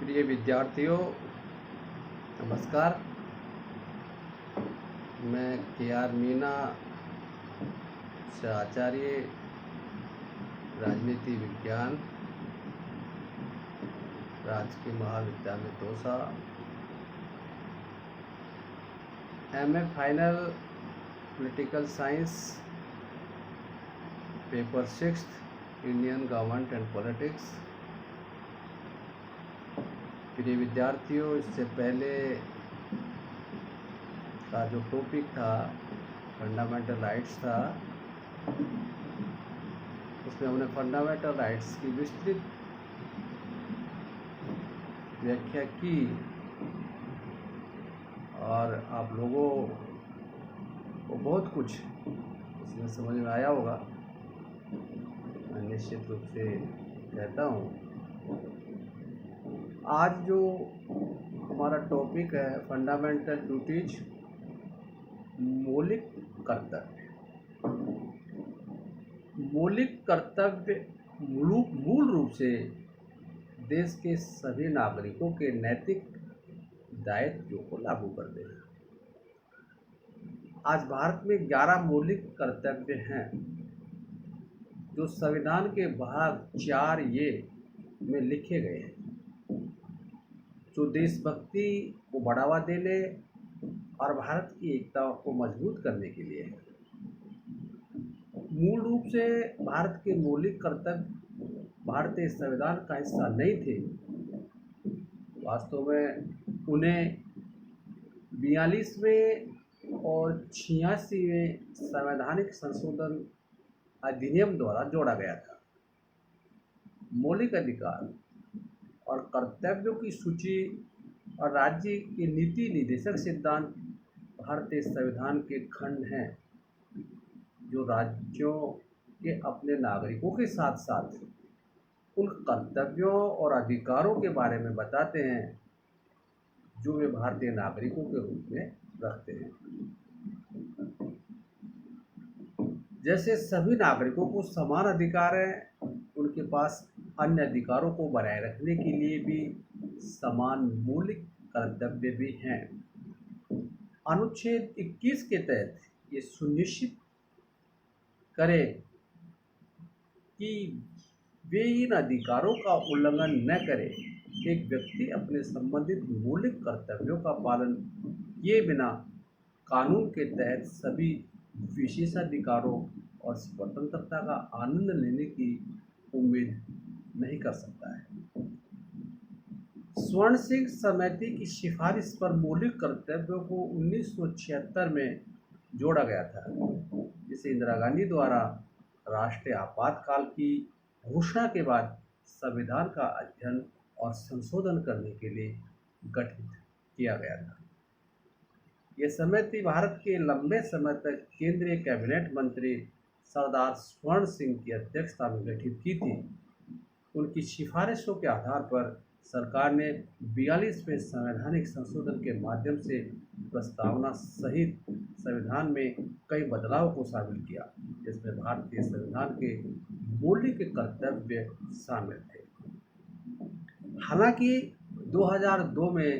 प्रिय विद्यार्थियों, नमस्कार। मैं के.आर. मीना से आचार्य राजनीति विज्ञान राजकीय महाविद्यालय Dausa, MA final political science, paper 6 Indian government and politics. प्रिय विद्यार्थियों, इससे पहले का जो टॉपिक था फंडामेंटल राइट्स था, उसमें हमने फंडामेंटल राइट्स की विस्तृत व्याख्या की और आप लोगों को बहुत कुछ इसमें समझ में आया होगा। मैं निश्चित रूप से कहता हूँ। आज जो हमारा टॉपिक है फंडामेंटल ड्यूटीज, मौलिक कर्तव्य। मौलिक कर्तव्य मूल रूप से देश के सभी नागरिकों के नैतिक दायित्वों को लागू करते हैं। आज भारत में 11 मौलिक कर्तव्य हैं जो संविधान के भाग 4A में लिखे गए हैं, जो देशभक्ति को बढ़ावा देने और भारत की एकता को मजबूत करने के लिए है। मूल रूप से भारत के मौलिक कर्तव्य भारतीय संविधान का हिस्सा नहीं थे। वास्तव में उन्हें 42वें और 86वें संवैधानिक संशोधन अधिनियम द्वारा जोड़ा गया था। मौलिक अधिकार और कर्तव्यों की सूची और राज्य के नीति निर्देशक सिद्धांत भारतीय संविधान के खंड हैं, जो राज्यों के अपने नागरिकों के साथ साथ उन कर्तव्यों और अधिकारों के बारे में बताते हैं जो वे भारतीय नागरिकों के रूप में रखते हैं। जैसे सभी नागरिकों को समान अधिकार हैं, उनके पास अन्य अधिकारों को बनाए रखने के लिए भी समान मौलिक कर्तव्य भी हैं। अनुच्छेद 21 के तहत ये सुनिश्चित करें कि वे इन अधिकारों का उल्लंघन न करें। एक व्यक्ति अपने संबंधित मौलिक कर्तव्यों का पालन किए बिना कानून के तहत सभी विशेषाधिकारों और स्वतंत्रता का आनंद लेने की उम्मीद नहीं कर सकता है। स्वर्ण सिंह समिति की सिफारिश पर मौलिक कर्तव्यों को 1976 में जोड़ा गया था, जिसे इंदिरा गांधी द्वारा राष्ट्रीय आपातकाल की घोषणा के बाद संविधान का अध्ययन और संशोधन करने के लिए गठित किया गया था। यह समिति भारत के लंबे समय तक केंद्रीय कैबिनेट मंत्री सरदार स्वर्ण सिंह की अध्यक्षता में गठित की थी। उनकी सिफारिशों के आधार पर सरकार ने 42वें संवैधानिक संशोधन के माध्यम से प्रस्तावना सहित संविधान में कई बदलाव को शामिल किया, जिसमें भारतीय संविधान के मौलिक कर्तव्य शामिल थे। हालांकि 2002 में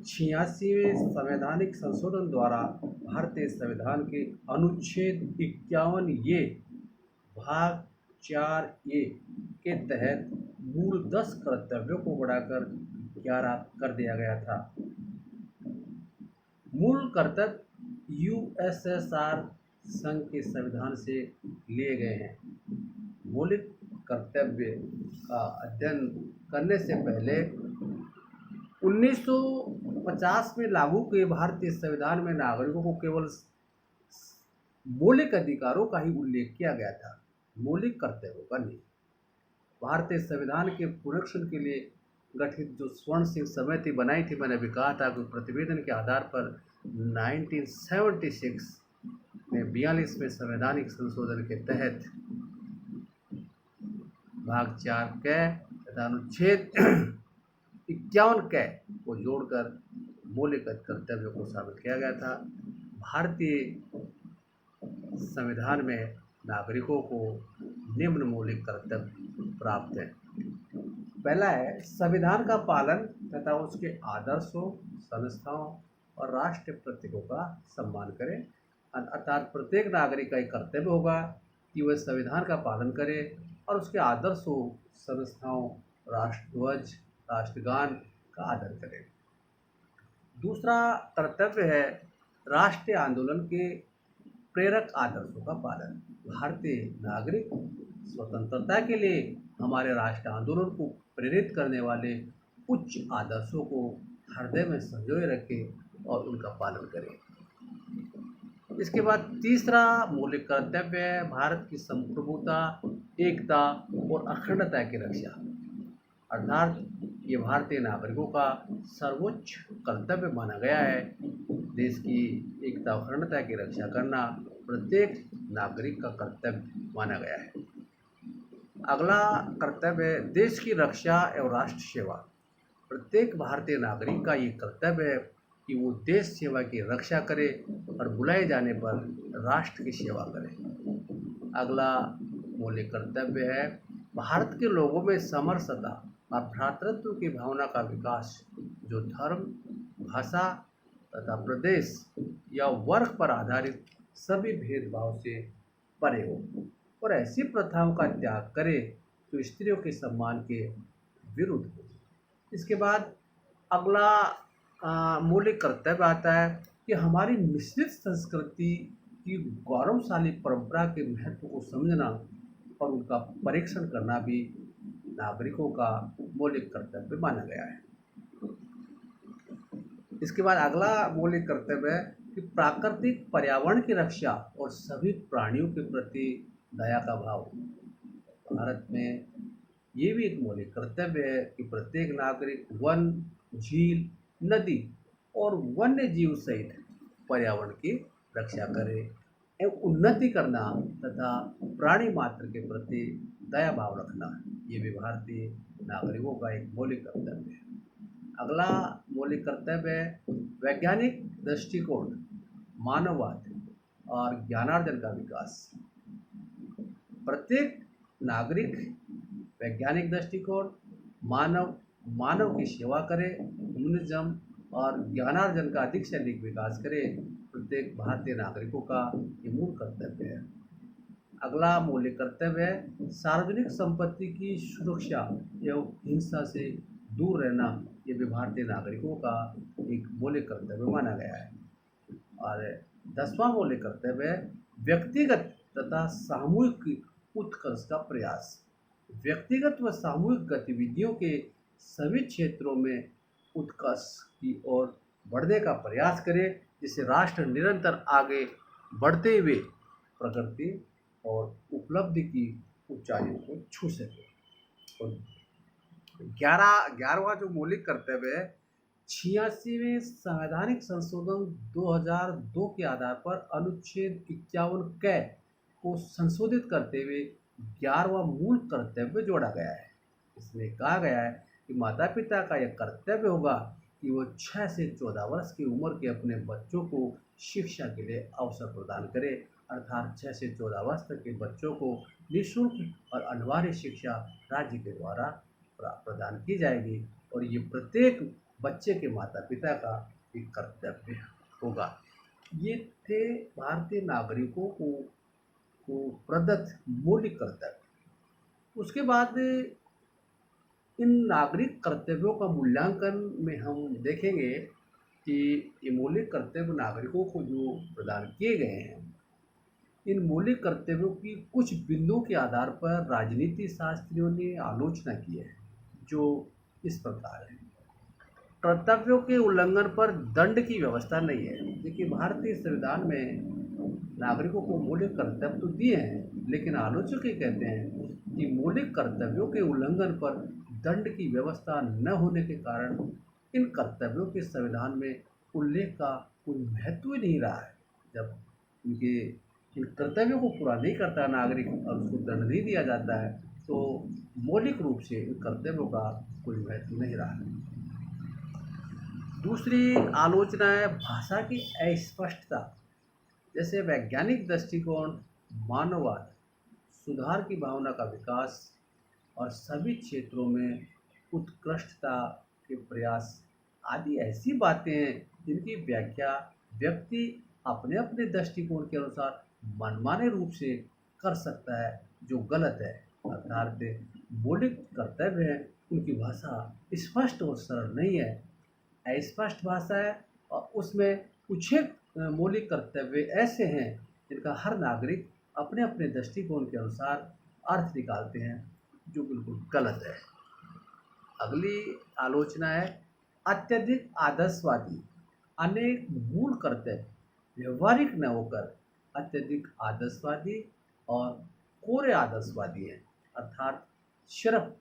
86वें संवैधानिक संशोधन द्वारा भारतीय संविधान के अनुच्छेद 51A भाग 4A के तहत मूल 10 कर्तव्यों को बढ़ाकर 11 कर दिया गया था। मूल कर्तव्य यूएसएसआर संघ के संविधान से लिए गए हैं। मौलिक कर्तव्य का अध्ययन करने से पहले 1950 में लागू किए भारतीय संविधान में नागरिकों को केवल मौलिक अधिकारों का ही उल्लेख किया गया था, मौलिक कर्तव्यों का नहीं। भारतीय संविधान के पुनरीक्षण के लिए गठित जो स्वर्ण सिंह समिति बनाई थी, मैंने भी कहा था कि प्रतिवेदन के आधार पर 1976 में 42वें संवैधानिक संशोधन के तहत भाग 4 क तथा अनुच्छेद 51 क को जोड़कर मौलिक कर्तव्यों को शामिल किया गया था। भारतीय संविधान में नागरिकों को निम्न मौलिक कर्तव्य प्राप्त हैं। पहला है संविधान का पालन तथा उसके आदर्शों, संस्थाओं और राष्ट्रीय प्रतीकों का सम्मान करें। अर्थात प्रत्येक नागरिक का एक कर्तव्य होगा कि वह संविधान का पालन करे और उसके आदर्शों, संस्थाओं, राष्ट्रध्वज, राष्ट्रगान का आदर करे। दूसरा कर्तव्य है राष्ट्रीय आंदोलन के प्रेरक आदर्शों का पालन। भारतीय नागरिक स्वतंत्रता के लिए हमारे राष्ट्रीय आंदोलन को प्रेरित करने वाले उच्च आदर्शों को हृदय में संजोए रखें और उनका पालन करें। इसके बाद तीसरा मौलिक कर्तव्य है भारत की संप्रभुता, एकता और अखंडता की रक्षा। अर्थात ये भारतीय नागरिकों का सर्वोच्च कर्तव्य माना गया है। देश की एकता और अखंडता की रक्षा करना प्रत्येक नागरिक का कर्तव्य माना गया है। अगला कर्तव्य है देश की रक्षा एवं राष्ट्र सेवा। प्रत्येक भारतीय नागरिक का ये कर्तव्य है कि वो देश सेवा की रक्षा करे और बुलाए जाने पर राष्ट्र की सेवा करे। अगला मौलिक कर्तव्य है भारत के लोगों में समरसता और भ्रातृत्व की भावना का विकास, जो धर्म, भाषा तथा प्रदेश या वर्ग पर आधारित सभी भेदभाव से परे हो और ऐसी प्रथाओं का त्याग करे जो स्त्रियों के सम्मान के विरुद्ध हो। इसके बाद अगला मौलिक कर्तव्य आता है कि हमारी मिश्रित संस्कृति की गौरवशाली परंपरा के महत्व को समझना और उनका परीक्षण करना भी नागरिकों का मौलिक कर्तव्य माना गया है। इसके बाद अगला मौलिक कर्तव्य है कि प्राकृतिक पर्यावरण की रक्षा और सभी प्राणियों के प्रति दया का भाव। भारत में ये भी एक मौलिक कर्तव्य है कि प्रत्येक नागरिक वन, झील, नदी और वन्य जीव सहित पर्यावरण की रक्षा करे एवं उन्नति करना तथा प्राणी मात्र के प्रति दया भाव रखना, ये भी भारतीय नागरिकों का एक मौलिक कर्तव्य है। अगला मौलिक कर्तव्य है वैज्ञानिक दृष्टिकोण, मानववाद और ज्ञानार्जन का विकास। प्रत्येक नागरिक वैज्ञानिक दृष्टिकोण, मानव की सेवा करे, ह्यूमनिज्म और ज्ञानार्जन का अधिक से अधिक विकास करे। प्रत्येक भारतीय नागरिकों का ये मूल कर्तव्य है। अगला मौलिक कर्तव्य है सार्वजनिक संपत्ति की सुरक्षा एवं हिंसा से दूर रहना, ये भी भारतीय नागरिकों का एक मौलिक कर्तव्य माना गया है। और 10वां मौलिक कर्तव्य है व्यक्तिगत तथा सामूहिक उत्कर्ष का प्रयास। व्यक्तिगत व सामूहिक गतिविधियों के सभी क्षेत्रों में उत्कर्ष की ओर बढ़ने का प्रयास करें, जिससे राष्ट्र निरंतर आगे बढ़ते हुए प्रगति और उपलब्धि की ऊंचाइयों को छू सके। और 11वां जो मौलिक कर्तव्य है 86वें संवैधानिक संशोधन 2002 के आधार पर अनुच्छेद 51 क को संशोधित करते हुए 11वां मूल कर्तव्य जोड़ा गया है। इसमें कहा गया है कि माता पिता का यह कर्तव्य होगा कि वो 6 से 14 वर्ष की उम्र के अपने बच्चों को शिक्षा के लिए अवसर प्रदान करे। अर्थात 6 से 14 वर्ष तक के बच्चों को निःशुल्क और अनिवार्य शिक्षा राज्य के द्वारा प्रदान की जाएगी और ये प्रत्येक बच्चे के माता पिता का एक कर्तव्य होगा। ये थे भारतीय नागरिकों को प्रदत्त मौलिक कर्तव्य। उसके बाद इन नागरिक कर्तव्यों का मूल्यांकन में हम देखेंगे कि ये मौलिक कर्तव्य नागरिकों को जो प्रदान किए गए हैं, इन मौलिक कर्तव्यों की कुछ बिंदुओं के आधार पर राजनीति शास्त्रियों ने आलोचना की है, जो इस प्रकार है। कर्तव्यों के उल्लंघन पर दंड की व्यवस्था नहीं है। देखिए, भारतीय संविधान में नागरिकों को मौलिक कर्तव्य तो दिए हैं, लेकिन आलोचक ये कहते हैं कि मौलिक कर्तव्यों के उल्लंघन पर दंड की व्यवस्था न होने के कारण इन कर्तव्यों के संविधान में उल्लेख का कोई महत्व ही नहीं रहा है। जब इनके इन कर्तव्यों को पूरा नहीं करता नागरिक और उसको दंड नहीं दिया जाता है, तो मौलिक रूप से इन कर्तव्यों का कोई महत्व नहीं रहा है। दूसरी आलोचना है भाषा की अस्पष्टता। जैसे वैज्ञानिक दृष्टिकोण, मानववाद, सुधार की भावना का विकास और सभी क्षेत्रों में उत्कृष्टता के प्रयास आदि ऐसी बातें हैं जिनकी व्याख्या व्यक्ति अपने अपने दृष्टिकोण के अनुसार मनमाने रूप से कर सकता है, जो गलत है। अर्थात मौलिक कर्तव्य है, उनकी भाषा स्पष्ट और सरल नहीं है, अस्पष्ट भाषा है, और उसमें कुछ एक मौलिक कर्तव्य ऐसे हैं जिनका हर नागरिक अपने अपने दृष्टिकोण के अनुसार अर्थ निकालते हैं, जो बिल्कुल गलत है। अगली आलोचना है अत्यधिक आदर्शवादी। अनेक मूल कर्तव्य व्यवहारिक न होकर अत्यधिक आदर्शवादी और कोरे आदर्शवादी हैं, अर्थात सिर्फ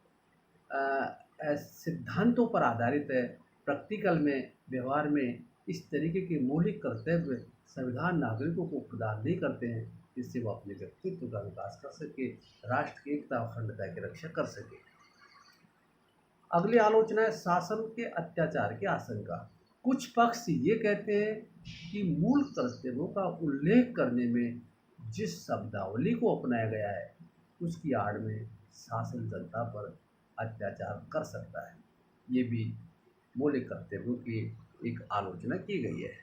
सिद्धांतों पर आधारित है। प्रैक्टिकल में, व्यवहार में इस तरीके के मौलिक कर्तव्य संविधान नागरिकों को प्रदान नहीं करते हैं जिससे वो अपने व्यक्तित्व का विकास कर सके, राष्ट्र की एकता और अखंडता की रक्षा कर सके। अगली आलोचना है शासन के अत्याचार की आशंका। कुछ पक्ष ये कहते हैं कि मूल कर्तव्यों का उल्लेख करने में जिस शब्दावली को अपनाया गया है उसकी आड़ में शासन जनता पर अत्याचार कर सकता है। ये भी मौलिक कर्तव्यों की एक आलोचना की गई है।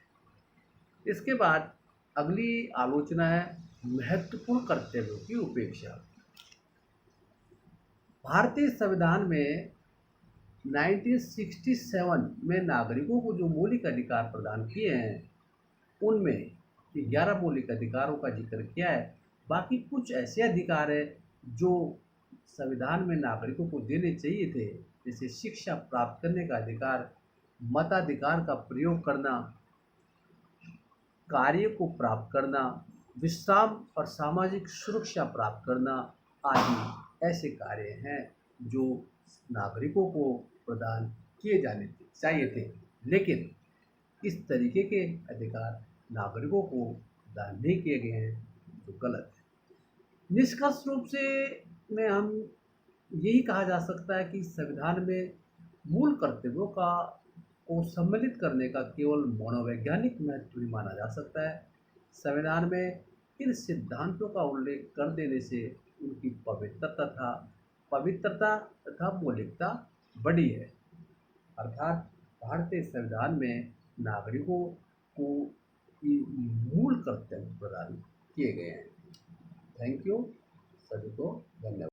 इसके बाद अगली आलोचना है महत्वपूर्ण कर्तव्यों की उपेक्षा। भारतीय संविधान में 1967 में नागरिकों को जो मौलिक अधिकार प्रदान किए हैं उनमें 11 मौलिक अधिकारों का जिक्र किया है। बाकी कुछ ऐसे अधिकार हैं जो संविधान में नागरिकों को देने चाहिए थे, जैसे शिक्षा प्राप्त करने का अधिकार, मताधिकार का प्रयोग करना, कार्य को प्राप्त करना, विश्राम और सामाजिक सुरक्षा प्राप्त करना आदि ऐसे कार्य हैं जो नागरिकों को प्रदान किए जाने चाहिए थे, लेकिन इस तरीके के अधिकार नागरिकों को प्रदान नहीं किए गए हैं, जो गलत है। निष्कर्ष रूप से में हम यही कहा जा सकता है कि संविधान में मूल कर्तव्यों का को सम्मिलित करने का केवल मनोवैज्ञानिक महत्व ही माना जा सकता है। संविधान में इन सिद्धांतों का उल्लेख कर देने से उनकी पवित्रता तथा मौलिकता बढ़ी है। अर्थात भारतीय संविधान में नागरिकों को ये मूल कर्तव्य प्रदान किए गए हैं। थैंक यू, सभी को धन्यवाद।